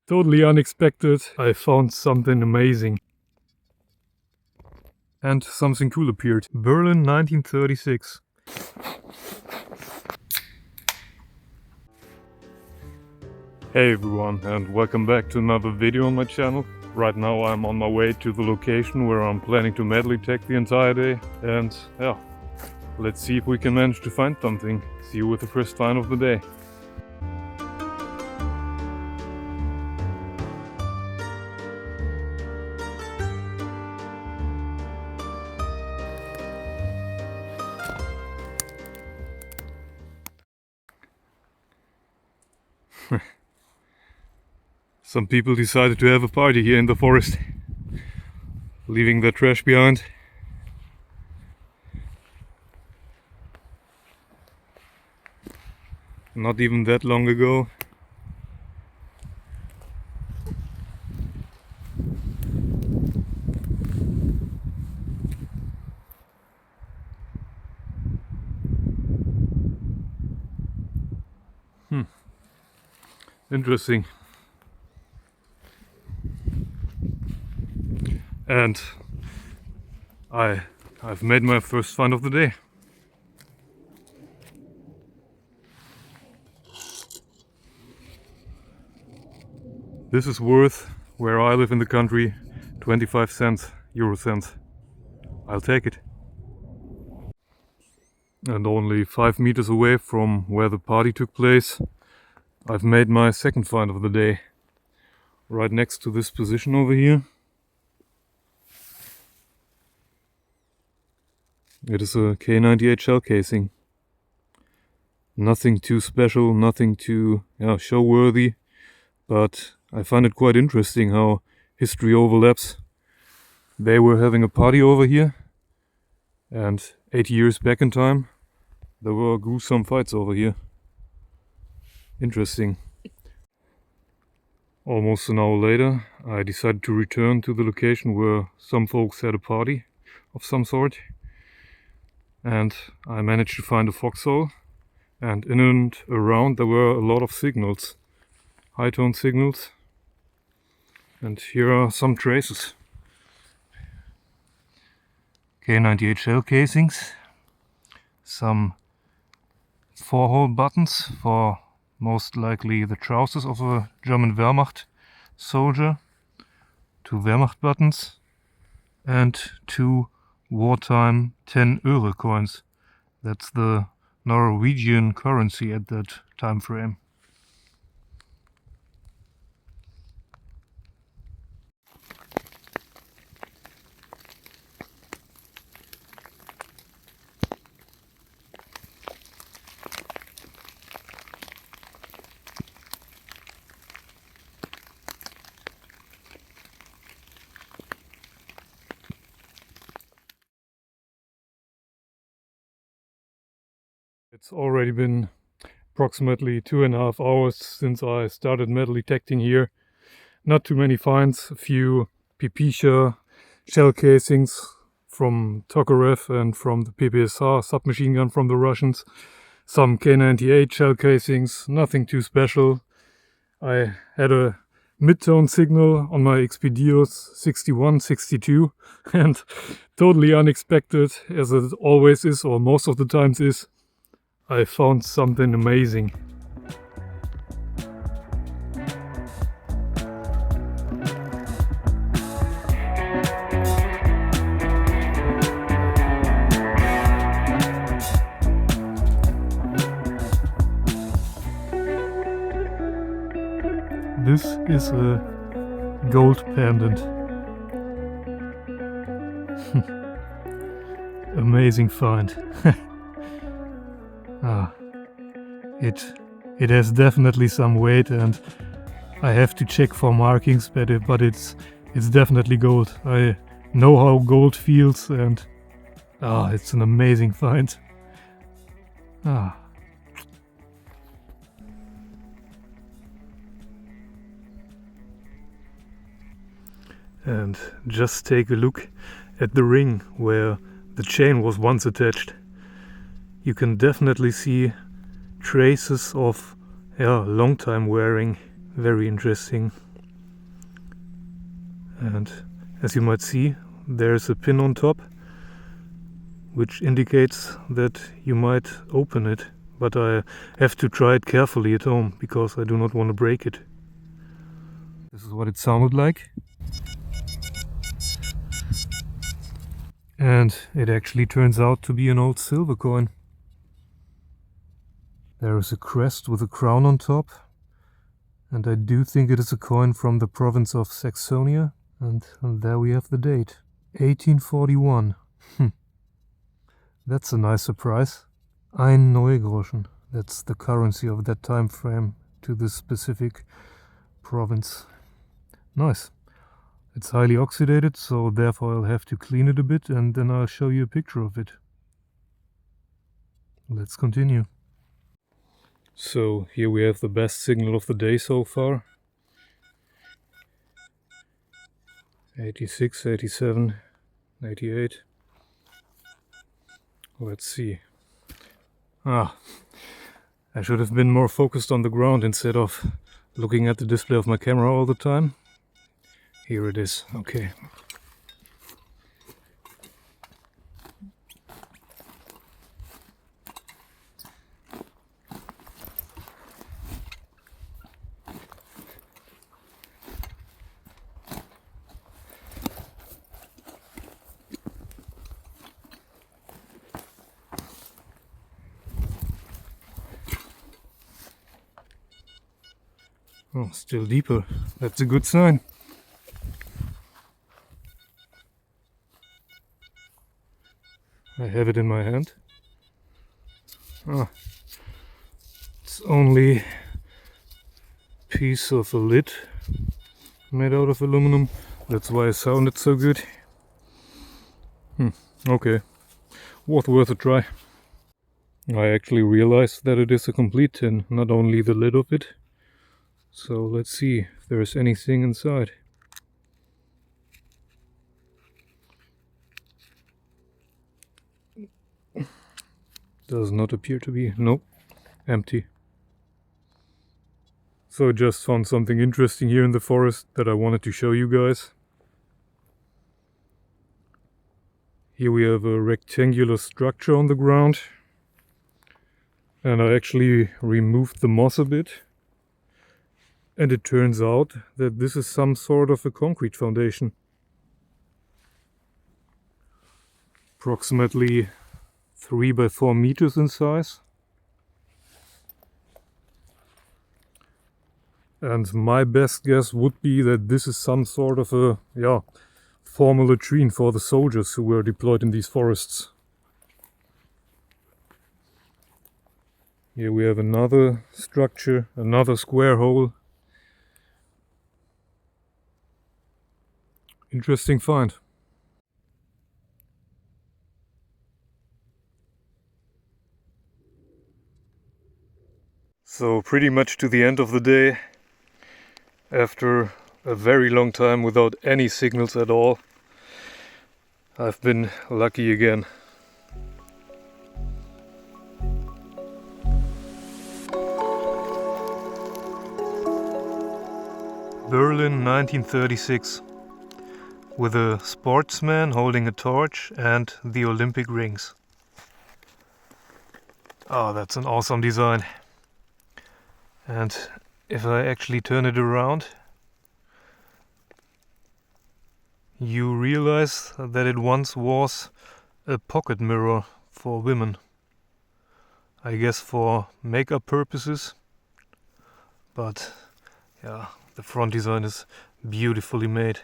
Totally unexpected, I found something amazing. And something cool appeared. Berlin 1936. Hey everyone, and welcome back to another video on my channel. Right now I'm on my way to the location where I'm planning to metal detect the entire day. And yeah, let's see if we can manage to find something. See you with the first find of the day. Some people decided to have a party here in the forest, leaving their trash behind. Not even that long ago. Interesting. And I've made my first find of the day. This is worth, where I live in the country, 25 cents, euro cents. I'll take it. And only 5 meters away from where the party took place, I've made my second find of the day. Right next to this position over here. It is a K98 shell casing. Nothing too special, nothing too show-worthy, but I find it quite interesting how history overlaps. They were having a party over here, and 8 years back in time, there were gruesome fights over here. Interesting. Almost an hour later, I decided to return to the location where some folks had a party of some sort. And I managed to find a foxhole, and in and around there were a lot of signals, high-tone signals, and here are some traces. K98 shell casings, some 4-hole buttons for most likely the trousers of a German Wehrmacht soldier, 2 Wehrmacht buttons, and 2 wartime 10 euro coins. That's the Norwegian currency at that time frame. It's already been approximately 2.5 hours since I started metal detecting here. Not too many finds, a few Pipisha shell casings from Tokarev and from the PPSR submachine gun from the Russians. Some K98 shell casings, nothing too special. I had a mid-tone signal on my Expedios 61, 62 and totally unexpected, as it always is, or most of the times is, I found something amazing. This is a gold pendant. Amazing find. It has definitely some weight, and I have to check for markings, but it's definitely gold. I know how gold feels, and it's an amazing find. And just take a look at the ring where the chain was once attached. You can definitely see traces of long time wearing. Very interesting. and as you might see, there's a pin on top which indicates that you might open it, but I have to try it carefully at home because I do not want to break it. This is what it sounded like, and it actually turns out to be an old silver coin. There is a crest with a crown on top, and I do think it is a coin from the province of Saxonia, and there we have the date, 1841. That's a nice surprise. Ein Neugroschen, that's the currency of that time frame to this specific province. Nice. It's highly oxidated, so therefore I'll have to clean it a bit and then I'll show you a picture of it. Let's continue. So here we have the best signal of the day so far. 86, 87, 88. Let's see. I should have been more focused on the ground instead of looking at the display of my camera all the time. Here it is, okay. Oh, still deeper. That's a good sign. I have it in my hand. It's only a piece of a lid made out of aluminum. That's why it sounded so good. Okay, worth a try. I actually realized that it is a complete tin, not only the lid of it. So let's see if there's anything inside. Does not appear to be. Nope, empty. So I just found something interesting here in the forest that I wanted to show you guys. Here we have a rectangular structure on the ground, and I actually removed the moss a bit. And it turns out that this is some sort of a concrete foundation. Approximately 3 by 4 meters in size. And my best guess would be that this is some sort of a, formal latrine for the soldiers who were deployed in these forests. Here we have another structure, another square hole. Interesting find. So pretty much to the end of the day, after a very long time without any signals at all, I've been lucky again. Berlin 1936. With a sportsman holding a torch and the Olympic rings. Oh, that's an awesome design. And if I actually turn it around, you realize that it once was a pocket mirror for women. I guess for makeup purposes. But yeah, the front design is beautifully made.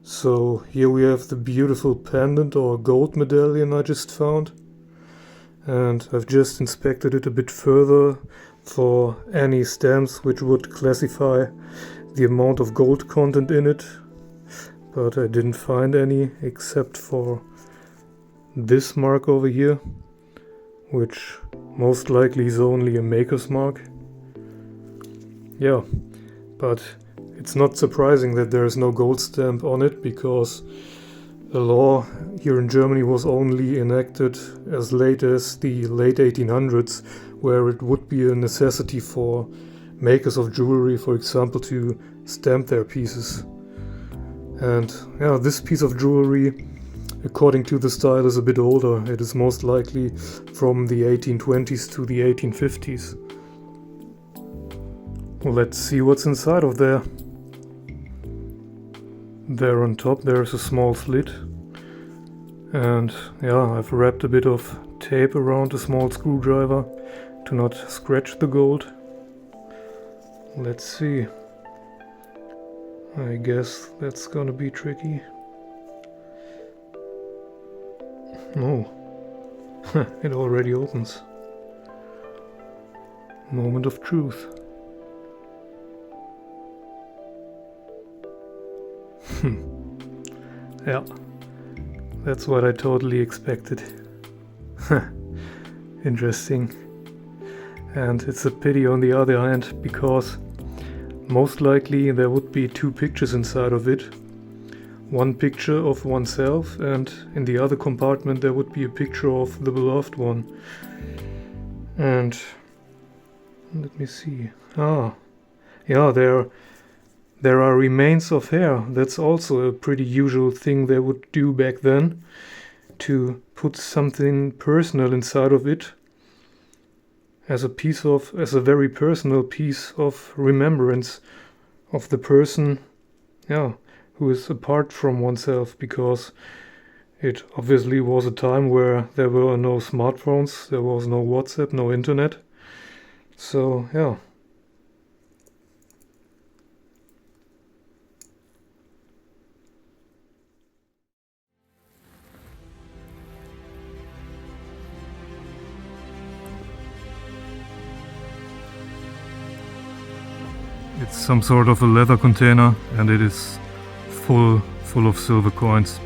So here we have the beautiful pendant or gold medallion I just found, and I've just inspected it a bit further for any stamps which would classify the amount of gold content in it, but I didn't find any except for this mark over here, which most likely is only a maker's mark. Yeah, but it's not surprising that there is no gold stamp on it, because the law here in Germany was only enacted as late as the late 1800s, where it would be a necessity for makers of jewelry, for example, to stamp their pieces. And yeah, this piece of jewelry, according to the style, is a bit older. It is most likely from the 1820s to the 1850s. Well, let's see what's inside of there. There on top there's a small slit, and yeah, I've wrapped a bit of tape around a small screwdriver to not scratch the gold. Let's see. I guess that's gonna be tricky. No, it already opens. Moment of truth. Yeah, that's what I totally expected. Interesting. And it's a pity on the other hand, because most likely there would be two pictures inside of it. One picture of oneself, and in the other compartment there would be a picture of the beloved one. And let me see. Yeah, there are remains of hair. That's also a pretty usual thing they would do back then, to put something personal inside of it as a very personal piece of remembrance of the person, who is apart from oneself, because it obviously was a time where there were no smartphones, there was no WhatsApp, no internet. So yeah. It's some sort of a leather container, and it is full of silver coins.